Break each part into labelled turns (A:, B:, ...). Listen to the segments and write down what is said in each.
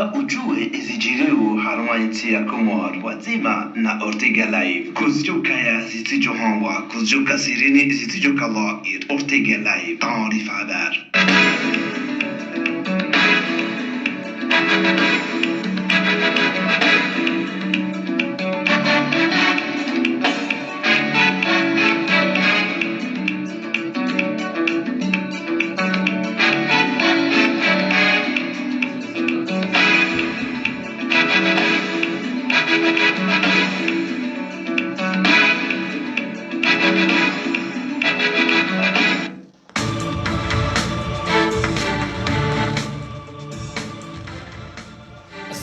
A: Lazima ujue izijiriu harumwanchi ya Komor wazima na Ortega Live. Kuzjuka ya zitijohangwa, kuzjuka sirini zitijoka lair. Ortega Live, taarifa habar.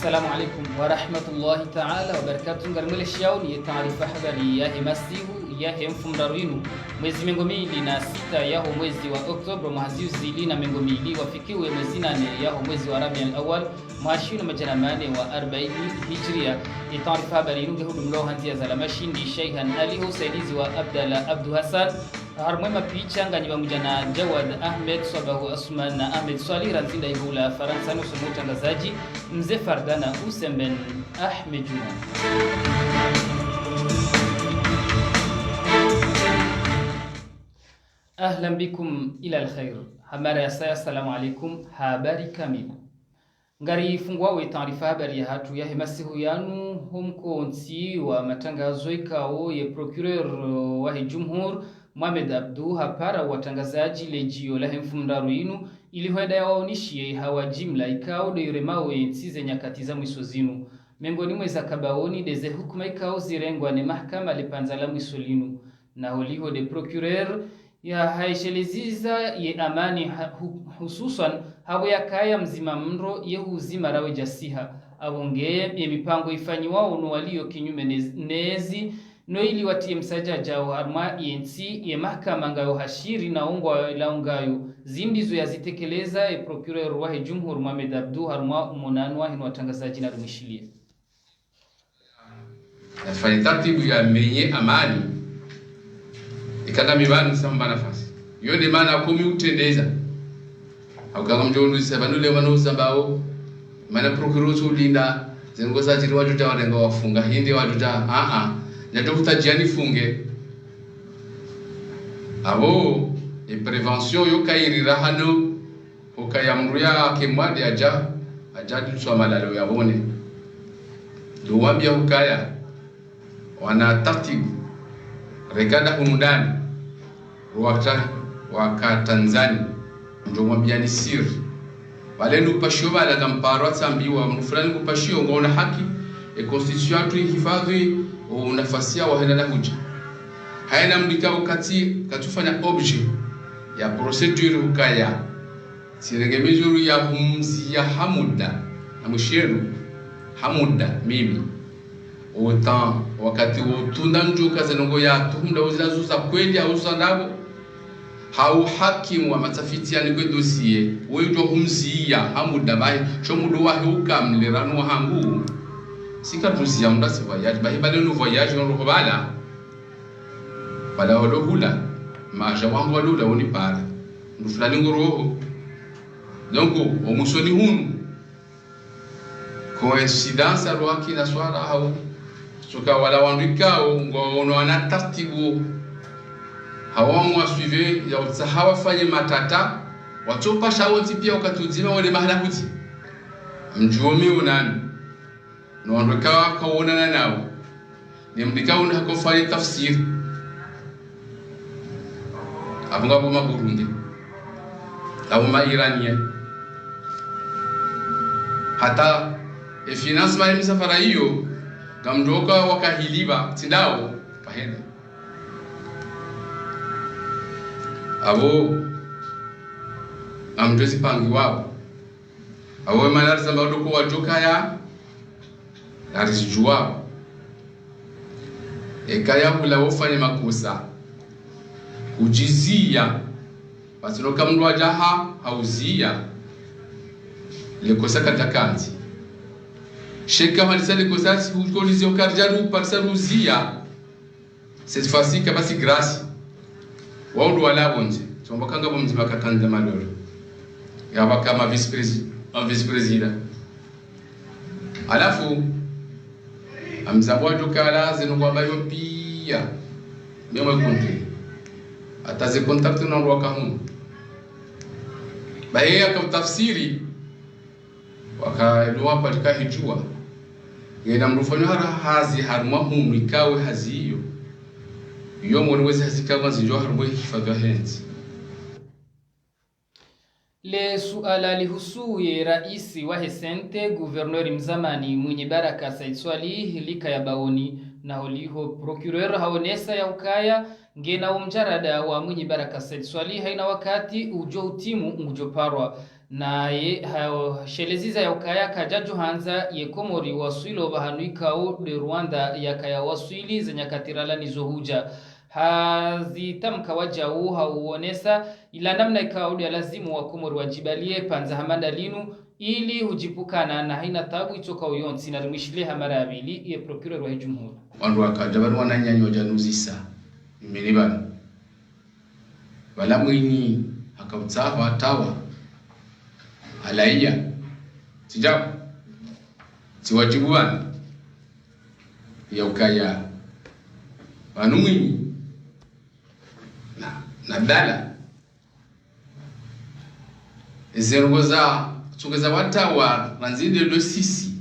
B: السلام عليكم ورحمة الله تعالى وبركاته. Ngarmule shauni taarifa habari ya hemasihu ya hemfumdarwinu mwezi mengomili na sita yaho mwezi wa Oktoba mhaziuzi na mengomili wafikiwe mwezi nane yaho mwezi wa Rabiul Awwal mwashinu majanamane wa 40 Hijria. Taarifa habari nunge hudumlo hanzia zalamashindi Sheikhan Ali Husseinizi wa Abdalla Abdu Hassan harmwema picha ngani pamoja na Jawad Ahmed Sabahu Asman na Ahmed Swali ranzinda ihula Faransa nusu mtangazaji mzee Fardana Usemben Ahmed Juma. Ahlan bikum ila alkhair. Hamara ya saya, assalamu alaikum. Habari kamili ngari fungwawe taarifa habari ya hatu ya hemasihu yanu humkonsi wa matangazo ikao ye procureur wa jumhur Mohamed Abdu hapara watangazaji lejio la hemfumdaru inu ili hoeda ya waonishie hawa jimla ikao doiremawe nsize nyakati za mwiso zinu. Mengoni mweza kabaoni deze hukuma ikao zirengwa ne mahkama lipanza la mwiso linu. Na holiho de procureur ya haisheleziza ye amani hususan hawe ya kaya mzima mro ye huzima rawe jasiha. Awongee ye mipango ifanyiwa unu walio kinyume nezi no ili watie msaja jao harma yensi ye mahkama ngayo hashiri na ungwa ila ngayo zimbizo ya zitekeleza e procureur wa jumhur Mohamed Abdu harma umonanwa hinu watangazaji na rumishilie.
C: Nafanya taratibu ya menye amani ikanda mibani samba nafasi yone maana kumi utendeza au kama mjonu sabanule wanoza bao maana procureur ulinda zengoza jiri watu tawarenga wafunga hindi watu ta Natokuta jiani funge abo e prevention yo kairira hano ukayamruya kemwadi ajadi tsomalalo yabone duwambia ukaya wana taratibu rekada humudani waka Tanzania ndio mwambia ni siri wale nupashio bala kamparo atsambiwa mfulani kupashio ngona haki e constitution atu hifadhi unafasia wahenda na huja haina mbikao katufanya objet ya procedure ukaya siregemezuru ya humzi ya hamuda na msheru hamuda mimi otan wakati utunda njuka zenongo ya tuhunda uzilazuza kweli au sandabo hau hakimu wa matafiti yani kwe dossier wejo humzi ya hamuda bai chomudo wa hukamlerano hangu sika tusi ya mdasi voyage bahi bale no voyage on robala bala holo hula maja wangu walula oni para ndufulani ngoroho donc o musoni hunu coincidence alwaki na swala au soka wala wandikao ngono anatartibu hawamu suivre ya utsahawa fanye matata watopa shawoti pia wakatuzima wale mahala kuti mjuomi unani no andikawa kaona nao ni mdikao na kufanya tafsiri abunga boma Burundi au ma Irania hata e finance ma misafara hiyo gamdoka wakahiliba tindao bahenda abo amjozi pangi wao abo manar samba doko wajoka ya arizijua ekaya kula wofanya makosa kujizia basiroka mndu ajaha hauzia lekosa katakanzi sheka malisa lekosa si hukolizio karjaru parsaluzia cette fois-ci kabasi grâce waudu wala bonje tombakanga bomzima kakanda malolo yaba kama vice président alafu amzabwa jokala zenongwa bayo pia mwe kontre ataze contact na roka hu baye akatafsiri wakaelewa katika hijua ngenda mrufanya hazi harma hu ikawe haziyo yo mwezi hazikama zinjo harbo hifadhi henzi.
B: Le suala lihusuye raisi wa Hesente guvernori mzamani mwenye Baraka Said Swalih lika ya baoni na holiho procureur haonesa ya ukaya ngena umjarada wa mwenye Baraka Said Swalih haina wakati ujo utimu ujo parwa na ye sheleziza ya ukaya kajajo hanza ye komori waswilo bahanuikao de Rwanda ya kaya waswili zenyakatirala nizohuja hazitamka wajau hauonesa ila namna ikaudi lazimu wa komori wajibalie panza hamanda linu ili hujipukana na haina tabu itoka uyonsi na rimishile hamara abili ye procureur wa jumhuri
C: wandu wakajabaru wananyanyo januzisa imelibana wala mwini akautsawa tawa alaia sijabu siwajibuani ya ukaya wanu mwini na dala ezerogoza tugeza watawa ranzinde do sisi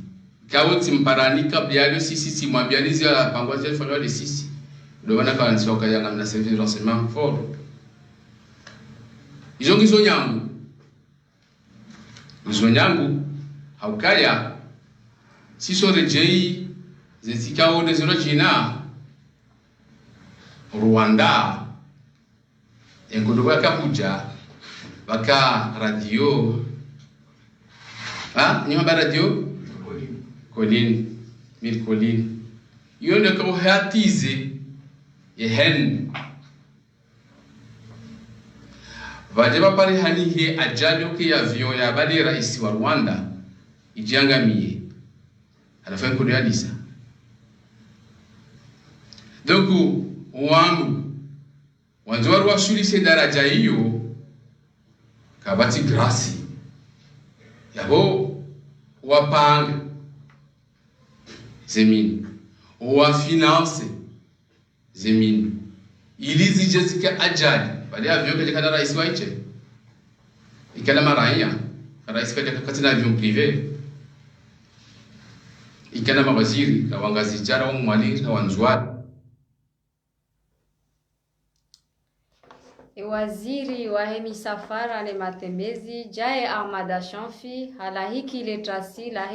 C: kawoti mparanika byalo sisi simwambianizi ala pangwaje fanywa de sisi ndo bana kwa nsoka ya namna service renseignement fort izo nyangu haukaya siso rejei zetikao de zero jina Rwanda engodo bakabuja baka radio ni maba radio Colline yone ko hatize yehen vajeba pare hanihe ajali ke avion ya bali rais wa Rwanda ijiangamie alafu ko realisa donc wanzwaru washulise daraja hiyo kabati grasi yabo wapanga zemini wa finance zemini ilizi jezika ajali bali avion kaje kana rais waiche ikala maraya rais kaje katina avion privé ikana mawaziri na wangazi jara wa mwali na wanzwaru.
D: Waziri wa hemisafara ne matembezi Jaye Ahmada Shamfi halahiki letrasi la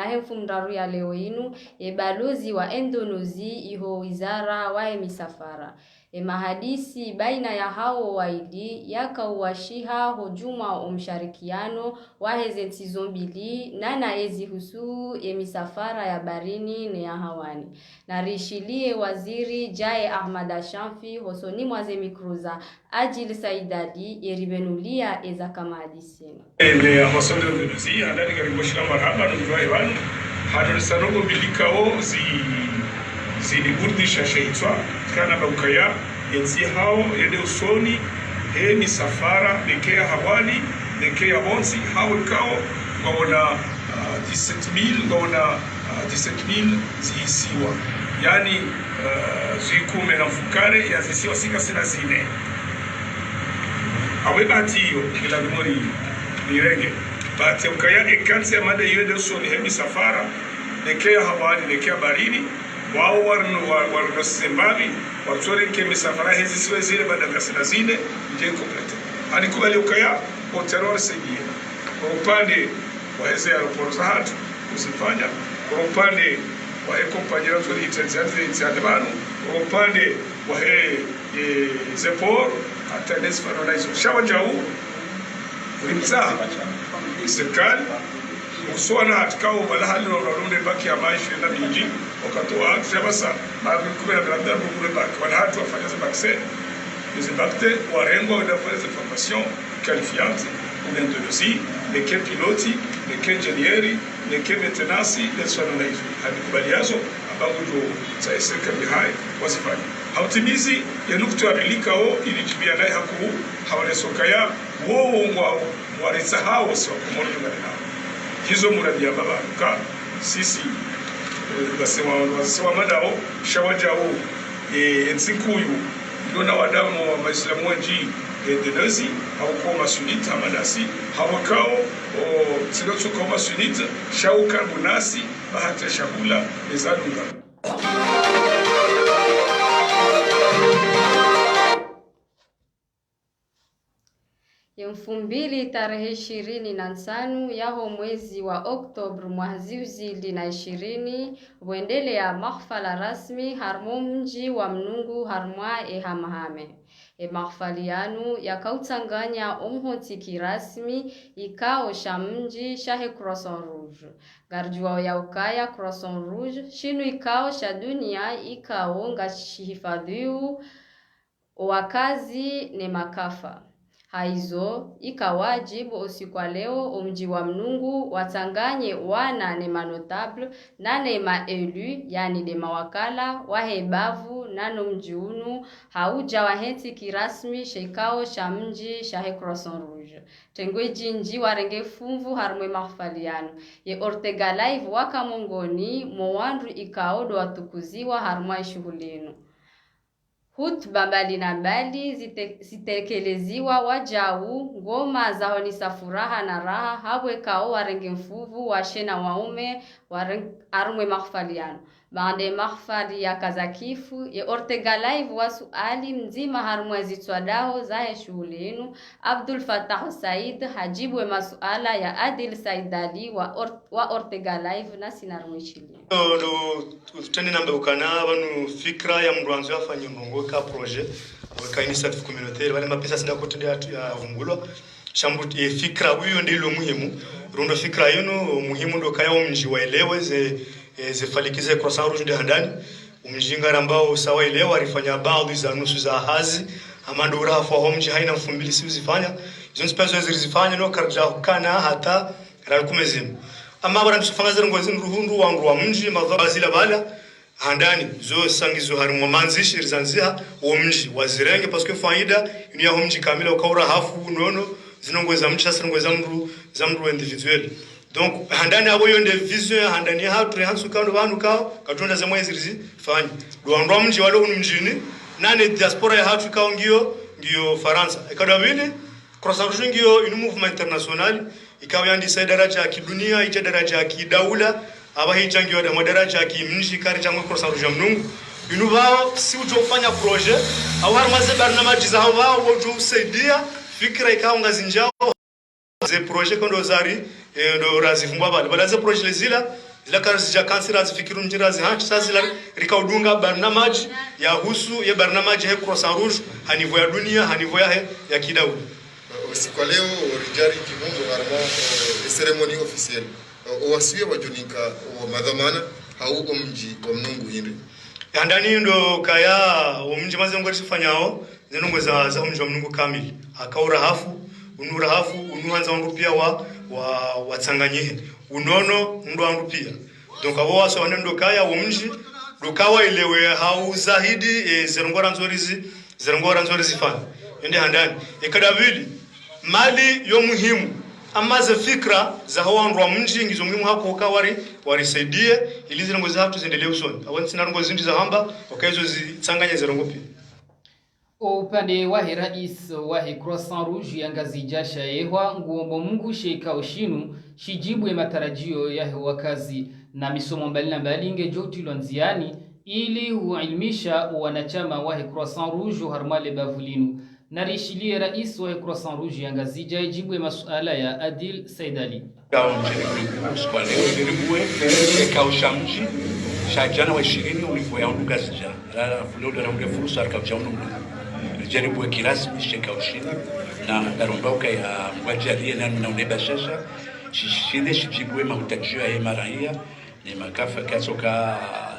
D: hemfumraru ya leo inu balozi wa Indonesia iho wizara wa hemisafara mahadisi baina ya hao waidi yakauwashiha hujuma umsharikiano wa hezenti zombili na ezi husu misafara ya barini na ya hawani na rishilie waziri Jaye Ahmada Shamfi hosoni mwaze mikruza ajili saidadi yeribenulia eza kama hadisina
E: hosondo Indonesia ndani karibosha marhaba ndugu wanu hadal sanogo bilikao ziliburdisha sheitwa kana baukaya yenzi hao yede usoni misafara nekea hawali nekea bonsi hao kao waona 17,000 waona 17,000 zisiwa yani zikume na mfukare ya zisiwa sika sina zine awe batiyo kila mori nirege bati ukaya ekansi ya mada yede usoni misafara nekea hawali nekea barini wao warno sembali watore ke misafara hizi siwe zile badaka sina zine nje complete alikubali ukaya kwa terror sejia kwa upande wa hizo aeroport za hatu usifanya kwa upande wa kompanyia za itazanze kwa upande wa zepor hata desfano hizo shawajau ulimza serikali usona hatkao balahali na runde baki ya maisha na miji wakatoa akishabasa baadhi kubwa na labda kule baki wala hatu wafanya vaccin les impactés warengo wa faire cette formation qualifiante ou Indonesia les que piloti les que ingénieurs les que maintenance les soins hizo halikubaliazo ambapo ndio sasa kama hai wasifanye hautimizi ya nukta alikao ilijibia naye hakuu hawale sokaya wao warisahau sio kumoja nao hizo muradi ya baba ka sisi basema madao shawajao ensikuyu dona wadamu wa maislamu wanji de nazi au kwa masunita madasi hawakao silotu kwa masunita shauka bunasi bahati shakula ezadunga.
D: Mfumbili tarehe 25 yaho mwezi wa Oktober mwezi 2020 wendelea mahfala rasmi harmo mji wa mnungu harmwa ehamahame. Mahfalianu yakautanganya omhotiki rasmi ikao sha mji shahe Croissant Rouge. Garjua ya ukaya Croissant Rouge shinu ikao sha dunia ikao ngashihifadhiu wakazi ne makafa. Haizo ikawajibu usiku leo umji wa mnungu watanganye wana ne manotable na ne maelu yani de mawakala wahebavu nano mji unu hauja waheti kirasmi shekao sha mji shahe Croissant Rouge. Tengwe jinji warenge fumvu harmwe mahfaliano ye Ortega Live waka mongoni mwandu ikaodo watukuziwa harmwa shughulinu. Hutuba mbali na mbali zitekeleziwa wajau ngoma za honisa furaha na raha habwe kao warenge mfuvu washena waume arumwe mahfaliano. Baada mahfali ya kazakifu ye Ortega Live wasuali mzima harumwe zitwadao zahe shughulinu. Abdul Fattah Said hajibwe masuala ya Adil Saidali wa Ortega Live na sinarumishili.
F: Tutende nambe ukana banu fikra ya mruanzo afanye mrongo ka projet ka initiative communautaire wale mapesa sida kutende ya vungulwa shambu fikra huyo ndilo muhimu rundo fikra yenu muhimu ndo kaya mji waelewe zifalikize Croissant Rouge de handani umjinga ambao sawa elewa alifanya baadhi za nusu za hazi amando rafa homji haina mfumbili si uzifanya hizo pesa zilizifanya no karja kana hata ralikumezimu ama bara tusifanga zero ngozi ruhundu wangu wa mji madhaba zila bala handani zo sangizo harimo manzishi rizanzia uo mji wazirenge paske faida ni ya mji kamila ukaura hafu nono zinongweza mji sasa ngweza za mru individuel donc handani abo yonde vision handani hatu hansu kando banu kao katonda za mwezi rizifanya ndo mji wale mjini nane diaspora ya hatu kao ngio Faransa ikadawili Croissant Rouge ngio inu movement international ikawa yandisa daraja ya kidunia ije daraja ya kidaula aba hichangiwa da madaraja ya kimnji kari changu Croissant Rouge mnungu inu bao si ujofanya projet awar maze barnamaji za hao wojo usaidia fikra ikawa ngazinjao ze projet kondo zari ndo razifungwa bale ze projet zila kazi ja kansira zifikiru njira zihanchi sasa rikaudunga barnamaji ya husu ya barnamaji ya Croissant Rouge hanivo ya dunia hanivo ya kidaula.
G: Usiku leo orijari kimungo harma ceremony officiel owasiwe wajunika wa madhamana hau omji wa mnungu hindi
F: handani ndo kaya omji mazengo rifanyao zinongwe za omji wa mnungu kamili akaura hafu unuanza wangu pia wa watsanganyihe unono ndo wangu pia donc abo waso ndo kaya omji dokawa ilewe hau zahidi zerongora nzori zifanya ende handani ekadavili mali yo muhimu amaze fikra za hawandu wa mji ngizo muhimu hako kawari warisaidie ili zirongo za hatu ziendelee usoni awani sinarongo zindi za hamba wakaizo zitsanganya zirongo pia.
B: Upande wahe rais wahe Croissant Rouge yangazija shaehwa nguombo mungu sheika oshinu shijibu ya matarajio yahe wakazi na misomo mbali na mbali inge joti lonziani ili huilmisha wanachama wahe Croissant Rouge harmale bavulinu. Narishilie rais wa Croissant Rouge yangazija jibu ya masuala ya Adil Saidali.
H: Kwa leo nilikuwe kausha mji shajana wa 20 ulivyoya undugazija la fulio da ndio fursa arkausha undu jaribu kirasmi shekaushini na darondoka ya mwajalie na unebashasha shishinde shijibu mahutajio ya maraia ni makafa kasoka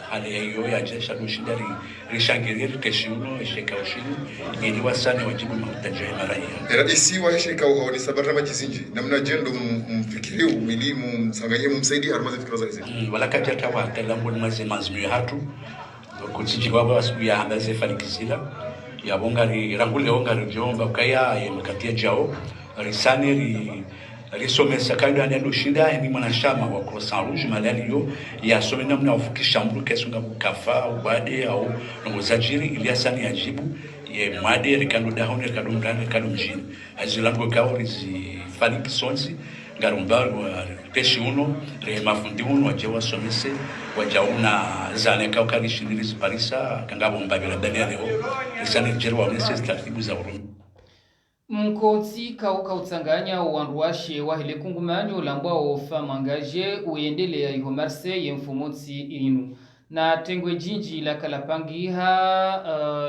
H: hali hiyo ya jesha nushindari rishangirie keshuno shekaushini ili wasane wajibu mahutajio ya maraia.
G: Raisi wa shekau ni sabara majizinji namna jendo mfikirie umilimu msanganye mumsaidie armaze fikra za hizi.
H: Wala kati atawa kalambo maze mazmi hatu kutiji baba wasiku ya handaze falikisila ya bongari rangule ongari jomba kaya ya mkatia jao risane Risomesa kaida ndio shida ni mwanachama wa Croissant Rouge madalio ya some namna ufukisha mru kesunga kukafa ubade au ngozajiri Iliasani ajibu ye made rikando dahone rikando mrani rikando mjini azilango kaori zifani sonsi ngarumbalo peshi uno re mafundi uno wajewa somese wajauna zane kaukari shindiri Parisa kangabo mbabila dania leo risani jerwa mese taratibu za Urumi
B: mkoti kautsanganya wanruashe wahile kungumani ulambwa ofa mangaje uendelea iho Marseille mfumotsi inu na tengwe jinji la kalapangiha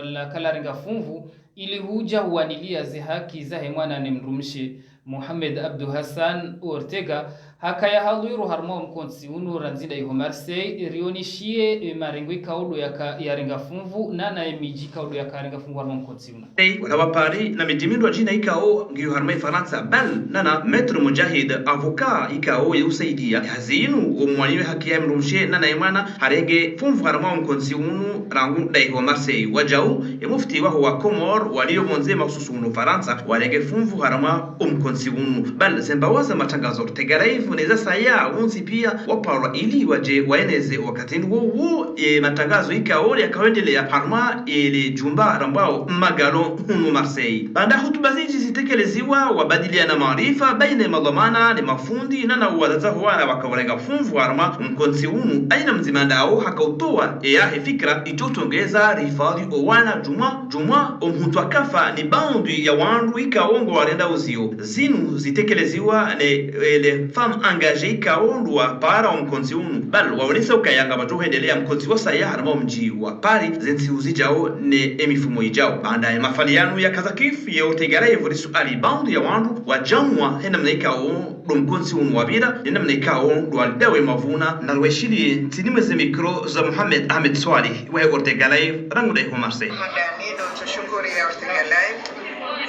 B: la kalarenga funvu ili huja huanilia zihaki za hemwana nemrumshe Mohamed Abdou Hassan Ortega hakaya haluiru harma mkonsi unu ranzinda iho Marseille rionishie marengwe kaudo ya renga funvu na emiji kaudo ya karenga funvu harma mkonsi unu
A: wala Paris na mijimindo jina ikao ngiyo harma Faransa bal nana Maître Mujahid avocat ikao yeusaidia hazinu umwaniwe haki ya mrumshe nana emana harenge funvu harma mkonsi unu rangu da iho Marseille wajau mufti waho wa Comor walio monze maksusu unu Faransa warenge funvu harma mkonsi unu bal sembawaza matangazo Ortega Live unaweza saya unsi pia waparwa ili waje waeneze wakati huo matangazo ikaole yakaendelea harma ile jumba rambao magalo hunu Marseille banda hutuba hizi zitekelezwa wabadiliana maarifa baina ya madhamana na mafundi na wadazaho wana wakawalenga funvu harma mkonsi unu aina mzimandao hakautoa yahe fikra itotongeza rifadhi owana juma omhutu akafa ni bandi ya wandu ikaongo warenda uzio zinu zitekelezwa le femme engagée ikaondwa para mkonzi unu bal waonesa ukayanga batuhendelea mkonzi wa sayara mo mji wa Paris zensi uzijao ne emifumo ijao banda ya mafaliano ya Kazakif ya Ortega Live risu ali bandi ya wandu wajamwa hena mnaikao mkonzi unu wabira hena mnaikao waldawe mavuna na rweshili tinimeze mikro za Mohamed Ahmed Swalih wa Ortega Live rangu da Marseille
I: madanido tushukuri ya Ortega Live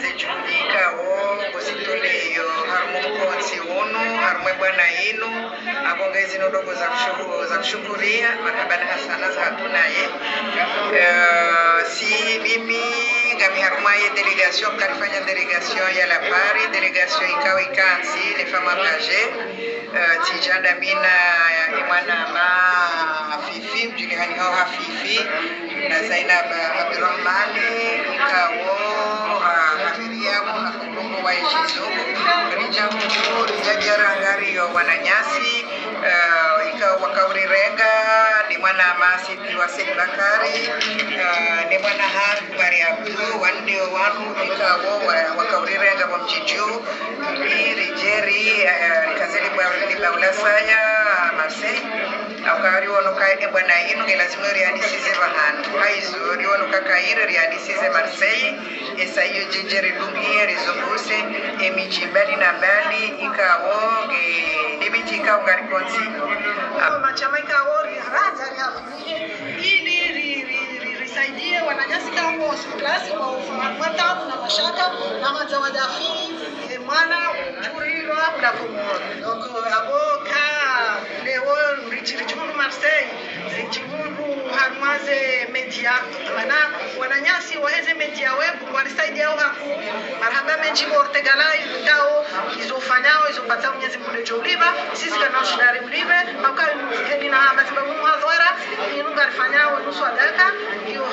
I: zijulika gositole yo harmo mkonzi unu harmwe bwana inu abongezi nodogo za kushukuria makabana hasana za hatunaye si mimi ngami harmaye delegation karifanya delegation ya la Paris delegation ikawa ikansi les femmes engagées tijanda mina imana ma Fifi mjulihani hao hafifi na Zainab Abdurrahmani ikawo Miriamu hafungu wa Ishizugu Rijajarangariyo wananyasi ikawa wakaurirenga ni mwana Masi Piwasili Bakari ni mwana Hangu Bari Abdu wandio wanu ikawa wakaurirenga wa mjiju Rijeri Rikazeli Baulasaya Marseille Aukari wanuka bwana inu lazima riadisize bahanu haizo riwanuka kaire riadisize Marseille esa iyo jijeri lungi rizunguse emichimbali na mbali ikawo ebiti ikawo ngari konsigo machama ikawo raza ili risaidie wananyasi kama hospitali kwa matabu na mashaka na mazawadafi mwana churiro na kumono aboka leo richirichuru Marseille richirichuru harmaze media wana wananyasi waheze media webu walisaidia hapo marhaba mechi Ortega Live ndao izofanyao izopata Mwenyezi Mungu joliba sisi kana shidari mlibe makali mzikeni na matibabu mhadhara inunga rifanyao nusu adaka hiyo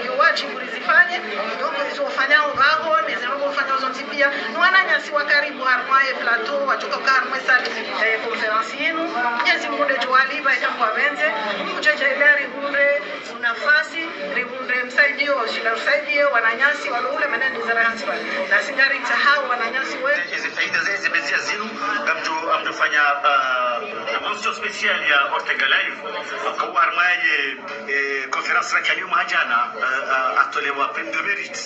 I: hiyo wajibu rizifanye ndio izofanyao gago nizofanyao zonzipia wananyasi wa karibu harmaye plateau wachoka karmwe sali conference yenu Mwenyezi Mungu joliba itakuwa wenze kujeje ileri hunde nafasi rihunde msaidio shida msaidio wananyasi wale maneno zarahansi na singari tahau wananyasi wetu
J: hizi faida zimezia zinu amtofanya monstro special ya Ortega Live kwa armaye conference ya leo majana atolewa prime de mérite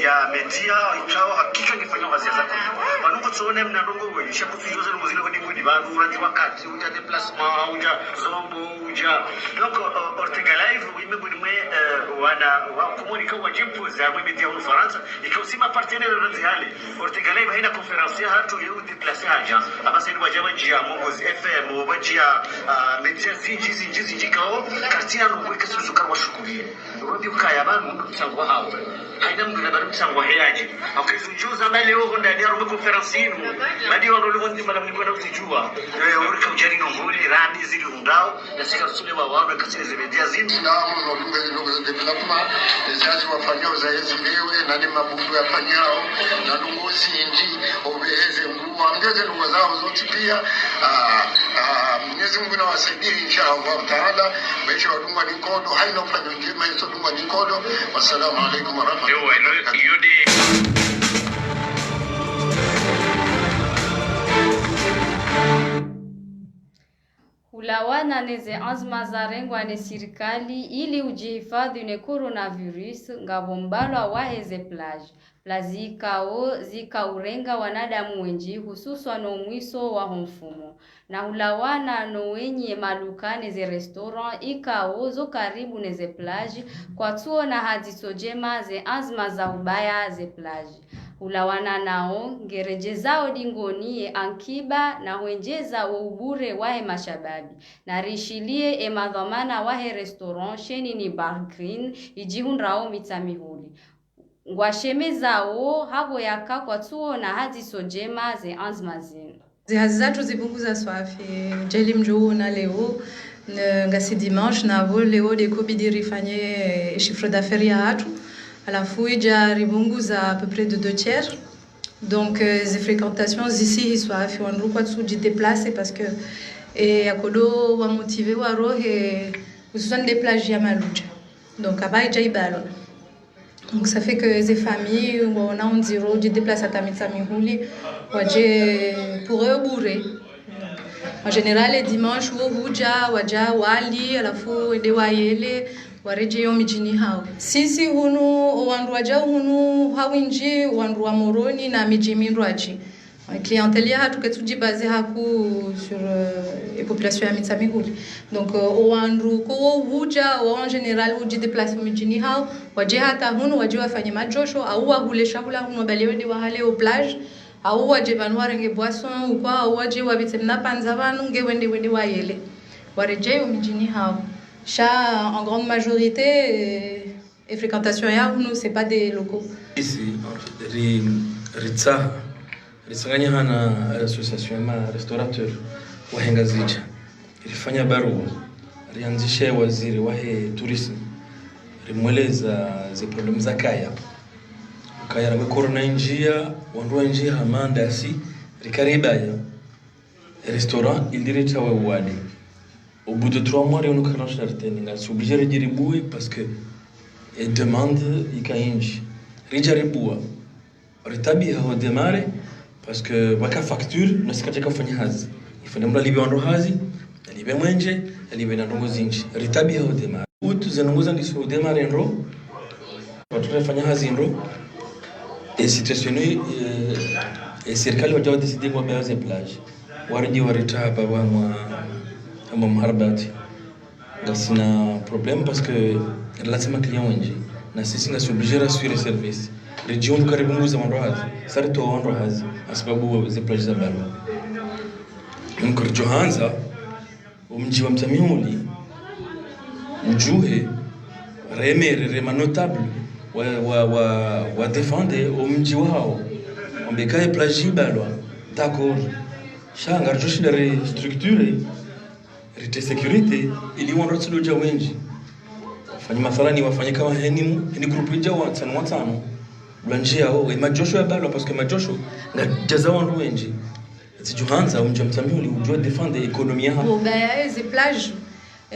J: ya media ikawa hakika ngifanya wazi zako wanungo tuone mnadongo wewe shakufijoza muzile kwa ngudi bantu urati wakati uja déplacement uja zombo uja donc Ortega Live imebuni wana wakomunika wajibu za media wa Faransa ikosima partenaire radhali Ortega Live haina conference hatu yeu déplacer haja abaseni wajaba njia Mongozi FM wajia media zinji kao kartia rubweka suzuka washukurie rudi ukaya banu mtangwa hao haina mgana banu mtangwa heaje akizunjuza mbele wao ndani ya conference experience yenu hadi wao ndio nzima mlikwenda kujua urika ujani ngoli rani zili undao na sika sule wa wao kasile zimedia zini
K: na mno lunga development zazi wafanyao za hizi lewe na ni mabudu ya fanyao na lungozi inji obeheze ngumu amgeze lunga zao zote pia Mwenyezi Mungu na wasaidie inshallah taala maisha wa lunga ni kodo haina ufanya njema hizo lunga ni kodo. Wassalamu alaikum warahmatullahi wabarakatuh.
D: Ulawana neze azma za rengwa ne sirikali ili ujihifadhi ne coronavirus ngabombalwa waheze plage. Plazikao zikaurenga wanadamu wenji hususwa no mwiso wa mfumo. Na ulawana no wenye maluka neze restaurant ikao zo karibu neze plage kwa tuo na hadisojema ze azma za ubaya ze plage. Ulawana nao ngereje zao dingoni ankiba na wenjeza wa ubure wahe mashababi na rishilie madhamana wahe restaurant sheni ni Bar Green ijihunrao mitamihuli ngwasheme zao havo yaka kwa tuo na hadisojema ze anzmazin
L: hazi zatu zipunguza swafi jeli mjuu na leo ngasi dimanche na vo leo de kobidiri fanye chiffre d'affaires ya hatu alafu ijaribunguza à peu près de 2/3. Donc les fréquentations ici ils sont affi on quoi dessous de déplacer parce que et akodo wa motiver wa rohe ususan des plages ya maluja. Donc aba ijaibalo. Donc ça fait que les familles on a on zéro de déplacer à Tamitsamihuli waje pour eux bourrer. En général les dimanches ou huja waja wali alafu de wayele wareje mijini hao sisi hunu wandu waja hunu hawinji wandu wa moroni na mijimindu aji clientèle ya hatu ketuji basé haku sur les populations ya Mitsamihuli donc wandu ko huja en général uji déplacer mijini hao waje hata hunu waje wafanye majosho au wahule shakula hunu baliwe wa hale au plage au waje banware nge boisson ou quoi au waje wabitemna panza banu nge wende wayele wareje mijini hao. En grande majorité, les fréquentations nous c'est pas des locaux.
M: Ici, Ritsa, Ritsanganya hana association ma restaurateur wahenga zija. Ilifanya barua, rianzishe waziri wahe tourism. Rimweleza ze problem za kaya. Kaya na corona njia, wandu njia hamanda si rikaribaya. Restaurant ilireta wa wadi. Au bout de 3 mois, on a commencé à retenir. C'est obligé de dire parce que les demandes sont Rijariboua. Retabi a démarré parce que la facture ne s'est pas faite. Il faut que libérer en rohazi, libérer manger, libérer en rozinch. Retabi a démarré. Outre les nouveaux qui sont démarrés en ro, votre faire hazi en ro. Et situation et circale va décider de faire des plages. Wardi warita baba moi. Ama mharbati ngasina problem parce que lazima client wengi na sisi ngasi obligé rassurer service region karibu nguza mandohazi sarito wandohazi sababu ze plage za balo mko Johanza umji wa Mtamihuli ujuhe remere notable wa défendre umji wao ombekae plage balo d'accord shanga joshi de structure rite security ili wando tsudoja wengi fanya mathalani wafanye kama ni group ija wa 5 blanjia au majosho ya balo parce que majosho ngajaza wando wengi zijuhanza umje Mtamihuli ujue defendre economie hapo
L: ba ces plages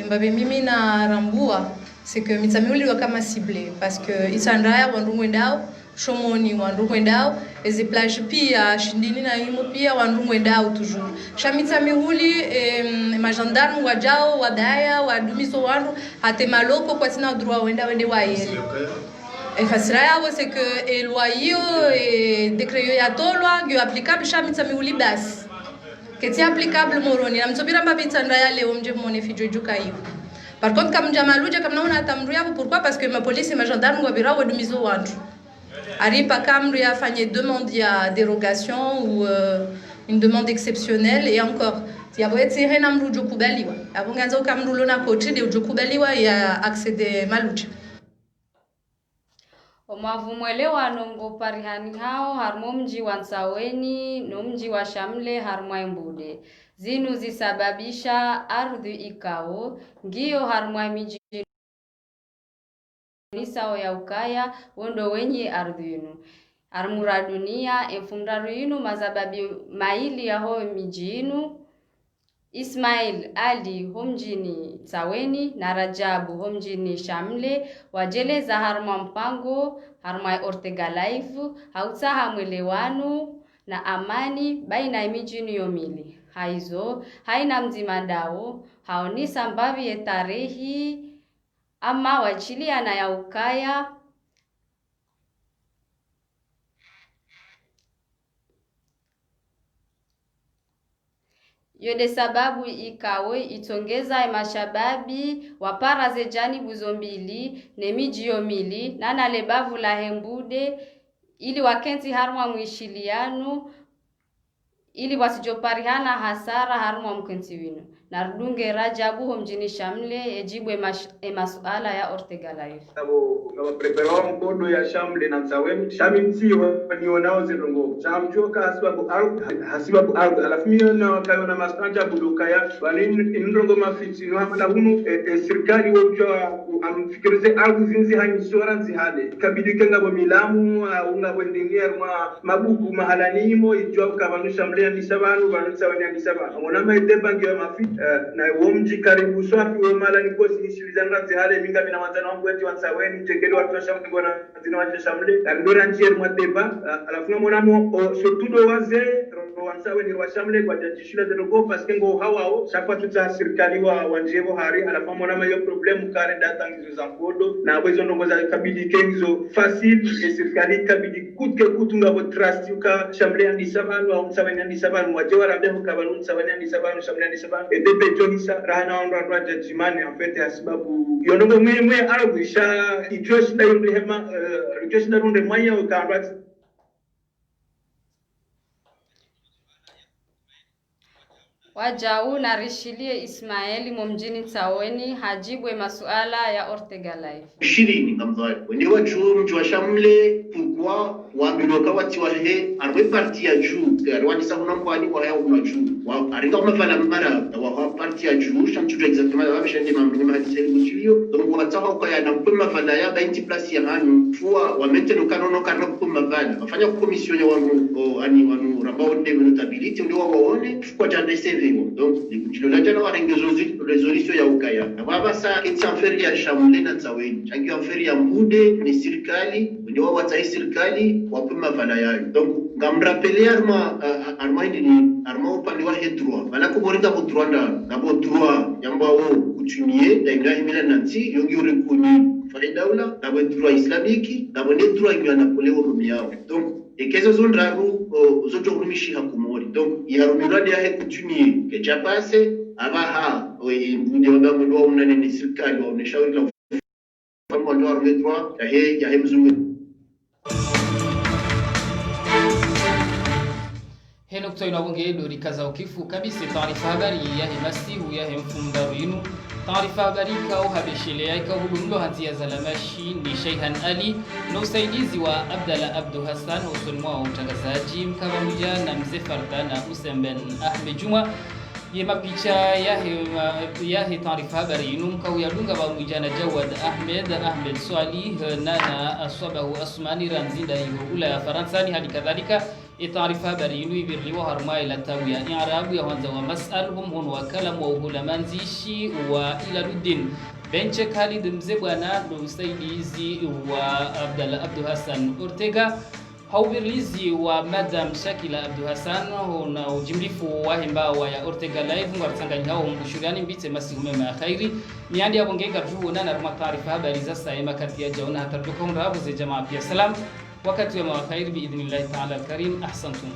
L: mbabe mimi na rambua c'est que Mtamihuli wa kama ciblé parce que isandaya wandu mwendao shomoni wandu mwendao ezi plage pia shindini na imo pia wandu mwendao toujours Mtamihuli magendarme wajao wadaya wadumiso wandu hate maloko kwa sina droit wende waele fasira yao c'est que loyer et décret ya tolwa ndio applicable Mtamihuli basi keti applicable moroni na mtobira mbabitanda ya leo mje mone fijo juka hiyo. Par contre kama jamaluja kama naona atamru yao pourquoi parce que ma police et ma gendarme ngobira wadumizo wandu aripa kamru ya fanye demande ya dérogation ou une demande exceptionnelle et encore yabo etsire na mru jokubaliwa abonganza ukamrulo na kochi de jokubaliwa ya accéder maluja.
D: Omavumwelewa nongo parihani hao harmo mji wa Nsaweni no mji wa Shamle harmo Mbude. Zinu zisababisha ardhi ikao ngio harmo miji nisao ya ukaya wondo wenye ardhi yinu. Armura dunia enfumdaru yinu mazababi maili ya ho miji yinu. Ismail Ali homjini Tsaweni na Rajabu homjini Shamle wajeleza harma mpango harma Ortega Live hautaha mwelewano na amani baina ya mijini yomili. Haizo haina mzimandao haonisa mbavi ya tarehi ama wachilia na ya ukaya yode sababu ikawe itongeza mashababi wapara zejani buzombili ne miji yomili nana lebavu la Hembude ili wakenti harma mwishiliano ili wasijoparihana hasara harma mkenti winu. Narudunge Rajabu homjini Shamle ejibwe masuala ya Ortega Live.
N: Sabo kama preparawa mkodo ya Shamle na Nsaweni shami mtiwa nionao zinongo chamchoka hasibabu ardu alafu mio na wakayo na masanja budokaya wali nindrongo mafiti nuhamala hunu serikali wajua amfikirize ardu zinzi insurance hale kabidi kenga bo milamu unga bwendinger mabugu mahalanimo ijwa kabanu Shamle ya nisabanu banu Nsaweni ya nisabanu monama idebangi ya mafiti na womji karibu swafi womala nikosi nishilizanga zihale minga mina wanzana wangu wetu Nsaweni tekele watu wa Shamle ngona zina wacha Shamle ndora njier mwadeba alafu na monamo sotudo waze Nsaweni wa Shamle kwa jajishula zenoko paske ngo hawao shakwa tuta serikali wa wanjebo hari alafu monama yo problemu kare data ngizo za mkodo na wezo ndongo za kabidi kengizo facile serikali kabidi kutke kutunga bo trust yuka Shamle andisabanu au Nsaweni andisabanu wajewara beho kabanu Nsaweni andisabanu Shamle andisabanu Debe Jonisa rahana ondra jajimane en fait asibabu yonongo mwe arabisha ijoshi da yonde hema ijoshi da runde mwanya ukandwa
D: Wajau na rishilie Ismaili mumjini Tsaweni hajibwe masuala ya Ortega Live.
J: 20 ngamzai wende wachu mji wa Shamle tukwa waambiloka wati wahe arwe parti ya juu arwani sabuna mkwani kwa yao kuna juu aringa mafala mara wa parti ya juu shamtu exactement wa bishende mambo ma hadiseli mutulio donc wataka kwa ya nampo mafala ya 20 place ya hanu fua wa metelo kanono kana kwa mafala wafanya commission ya wangu ani wanu rambao notability ndio waone kwa jana CV donc le jana wa resolution ya ukaya na baba sa eti ya Shamle na Tsaweni changi aferi ya Mbude ni serikali ndio watai serikali wapima vala yayo donc ngamrapele arma ni arma upande wa hedroa bala kuboringa ko droanda na bo droit yamba wo kutumie da ingahimila nanti yongi uri kuni fale daula na bo droit islamiki na bo droit ya Napoleon Romiao donc ekezo zondraru zoto rumishi hakumori donc yarumilwa ya kutumie ke japase abaha Mbude wabango ndo unane ni serikali waoneshauri la kama ndo arme droit ya mzungu.
B: Heno kutoina bunge dori kaza ukifu kabisa taarifa habari ya himasihu ya hemfumdaru yinu taarifa habari kao habeshele aika hudumlo hanzia zalamashi ni Sheihan Ali na usaidizi wa Abdalla Abdu Hassan usulmwa wa utangazaji mkabamuja na mzee Farda na Usemben Ahmed Juma yema picha ya taarifa habari yinu mkawiyadunga wa mwijana Jawad Ahmed Swalih na aswabahu Asmani Ramzinda ula ya Faransani hadi kadhalika taarifa habari yinu ibirliwa harma ila tawi ya i'rabu ya wanza wa mas'alhum hun wa kalam wa hulamanzishi wa Ilaluddin benche Khalid Mzebwana ndo usaidizi wa Abdalla Abdu Hassan Ortega haubirlizi wa Madam Shakila Abdu Hassan na ujimlifu wa hembawa ya Ortega Live ngarsanganya hao mbushurani mbite masihumema ya khairi miandi abongeka tuhu na naruma taarifa habari za saima kati ya jauna hatatukom rabu ze jamaa pia salam wakati wa khairi biidhnillahi ta'ala alkarim ahsantum.